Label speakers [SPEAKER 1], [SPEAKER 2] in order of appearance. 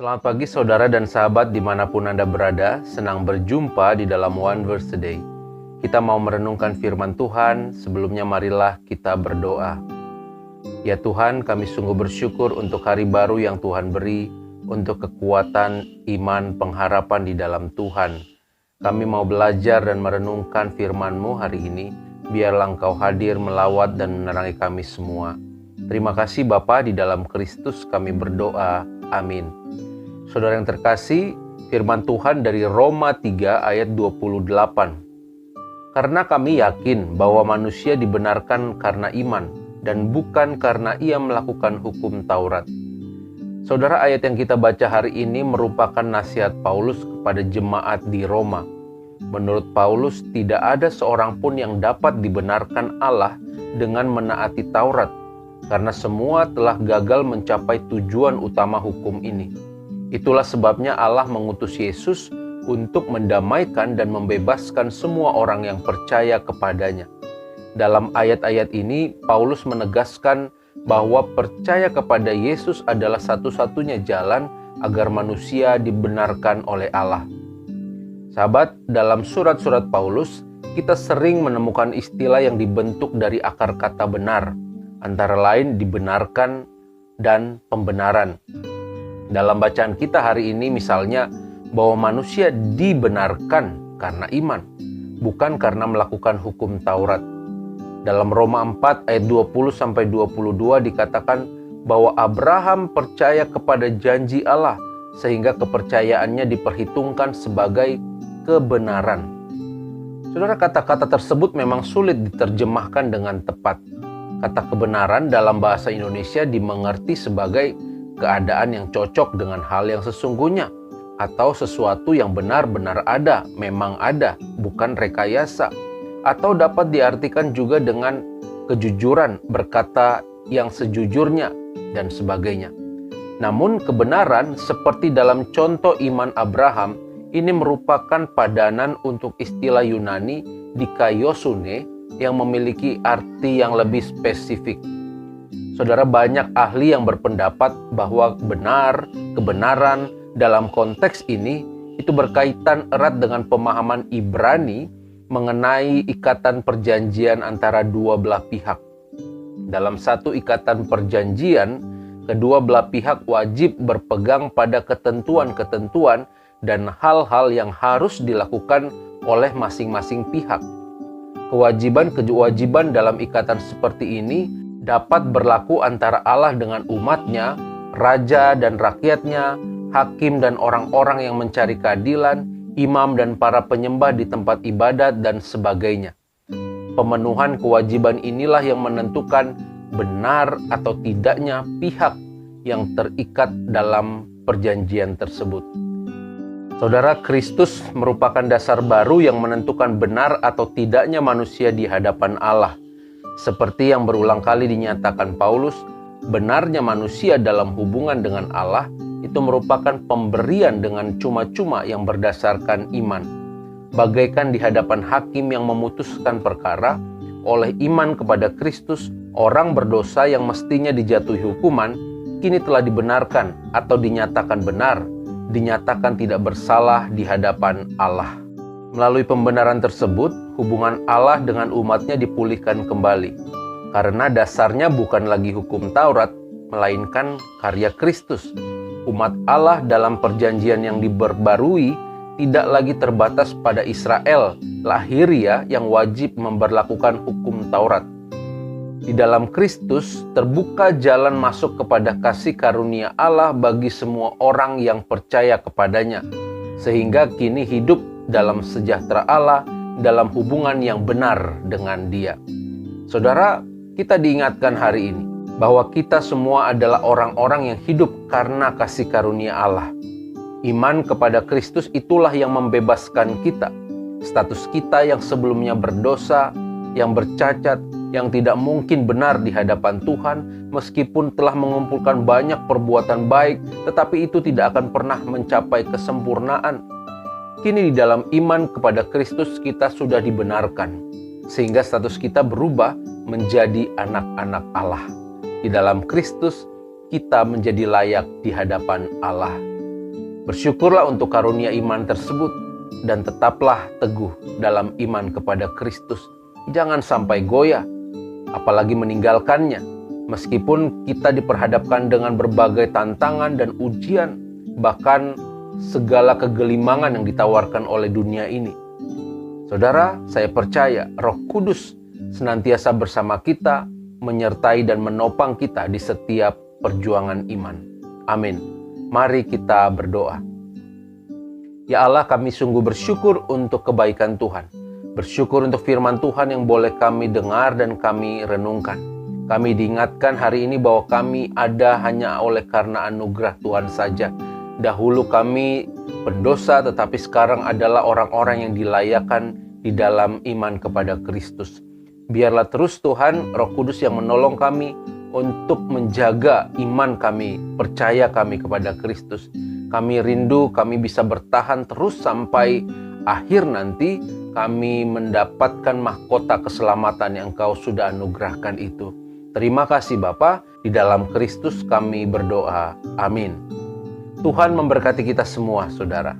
[SPEAKER 1] Selamat pagi saudara dan sahabat dimanapun Anda berada, senang berjumpa di dalam One Verse a Day. Kita mau merenungkan firman Tuhan, sebelumnya marilah kita berdoa. Ya Tuhan, kami sungguh bersyukur untuk hari baru yang Tuhan beri, untuk kekuatan, iman, pengharapan di dalam Tuhan. Kami mau belajar dan merenungkan firman-Mu hari ini, biarlah Engkau hadir melawat dan menerangi kami semua. Terima kasih Bapa, di dalam Kristus kami berdoa. Amin. Saudara yang terkasih, firman Tuhan dari Roma 3 ayat 28. Karena kami yakin bahwa manusia dibenarkan karena iman dan bukan karena ia melakukan hukum Taurat. Saudara, ayat yang kita baca hari ini merupakan nasihat Paulus kepada jemaat di Roma. Menurut Paulus, tidak ada seorang pun yang dapat dibenarkan Allah dengan menaati Taurat, karena semua telah gagal mencapai tujuan utama hukum ini. Itulah sebabnya Allah mengutus Yesus untuk mendamaikan dan membebaskan semua orang yang percaya kepadanya. Dalam ayat-ayat ini, Paulus menegaskan bahwa percaya kepada Yesus adalah satu-satunya jalan agar manusia dibenarkan oleh Allah. Sahabat, dalam surat-surat Paulus, kita sering menemukan istilah yang dibentuk dari akar kata benar, antara lain dibenarkan dan pembenaran. Dalam bacaan kita hari ini misalnya, bahwa manusia dibenarkan karena iman, bukan karena melakukan hukum Taurat. Dalam Roma 4 ayat 20-22 dikatakan bahwa Abraham percaya kepada janji Allah, sehingga kepercayaannya diperhitungkan sebagai kebenaran. Saudara, kata-kata tersebut memang sulit diterjemahkan dengan tepat. Kata kebenaran dalam bahasa Indonesia dimengerti sebagai keadaan yang cocok dengan hal yang sesungguhnya, atau sesuatu yang benar-benar ada, memang ada, bukan rekayasa, atau dapat diartikan juga dengan kejujuran, berkata yang sejujurnya, dan sebagainya. Namun kebenaran seperti dalam contoh iman Abraham ini merupakan padanan untuk istilah Yunani dikaiosune yang memiliki arti yang lebih spesifik. Saudara, banyak ahli yang berpendapat bahwa kebenaran dalam konteks ini itu berkaitan erat dengan pemahaman Ibrani mengenai ikatan perjanjian antara dua belah pihak. Dalam satu ikatan perjanjian, kedua belah pihak wajib berpegang pada ketentuan-ketentuan dan hal-hal yang harus dilakukan oleh masing-masing pihak. Kewajiban dalam ikatan seperti ini dapat berlaku antara Allah dengan umatnya, raja dan rakyatnya, hakim dan orang-orang yang mencari keadilan, imam dan para penyembah di tempat ibadat, dan sebagainya. Pemenuhan kewajiban inilah yang menentukan benar atau tidaknya pihak yang terikat dalam perjanjian tersebut. Saudara, Kristus merupakan dasar baru yang menentukan benar atau tidaknya manusia di hadapan Allah. Seperti yang berulang kali dinyatakan Paulus, benarnya manusia dalam hubungan dengan Allah itu merupakan pemberian dengan cuma-cuma yang berdasarkan iman. Bagaikan di hadapan hakim yang memutuskan perkara, oleh iman kepada Kristus, orang berdosa yang mestinya dijatuhi hukuman, kini telah dibenarkan atau dinyatakan benar, dinyatakan tidak bersalah di hadapan Allah. Melalui pembenaran tersebut, hubungan Allah dengan umatnya dipulihkan kembali. Karena dasarnya bukan lagi hukum Taurat, melainkan karya Kristus. Umat Allah dalam perjanjian yang diperbarui tidak lagi terbatas pada Israel, lahiria yang wajib memberlakukan hukum Taurat. Di dalam Kristus terbuka jalan masuk kepada kasih karunia Allah bagi semua orang yang percaya kepadanya, sehingga kini hidup dalam sejahtera Allah, dalam hubungan yang benar dengan Dia. Saudara, kita diingatkan hari ini bahwa kita semua adalah orang-orang yang hidup karena kasih karunia Allah. Iman kepada Kristus itulah yang membebaskan kita. Status kita yang sebelumnya berdosa, yang bercacat, yang tidak mungkin benar di hadapan Tuhan, meskipun telah mengumpulkan banyak perbuatan baik, tetapi itu tidak akan pernah mencapai kesempurnaan. Kini di dalam iman kepada Kristus kita sudah dibenarkan, sehingga status kita berubah menjadi anak-anak Allah. Di dalam Kristus kita menjadi layak di hadapan Allah. Bersyukurlah untuk karunia iman tersebut dan tetaplah teguh dalam iman kepada Kristus. Jangan sampai goyah, apalagi meninggalkannya. Meskipun kita diperhadapkan dengan berbagai tantangan dan ujian, bahkan segala kegelimangan yang ditawarkan oleh dunia ini. Saudara, saya percaya Roh Kudus senantiasa bersama kita, menyertai dan menopang kita di setiap perjuangan iman. Amin. Mari kita berdoa. Ya Allah, kami sungguh bersyukur untuk kebaikan Tuhan. Bersyukur untuk firman Tuhan yang boleh kami dengar dan kami renungkan. Kami diingatkan hari ini bahwa kami ada hanya oleh karena anugerah Tuhan saja. Dahulu kami pendosa, tetapi sekarang adalah orang-orang yang dilayakan di dalam iman kepada Kristus. Biarlah terus Tuhan, Roh Kudus yang menolong kami untuk menjaga iman kami, percaya kami kepada Kristus. Kami rindu kami bisa bertahan terus sampai akhir nanti kami mendapatkan mahkota keselamatan yang Engkau sudah anugerahkan itu. Terima kasih Bapa, di dalam Kristus kami berdoa. Amin. Tuhan memberkati kita semua, saudara.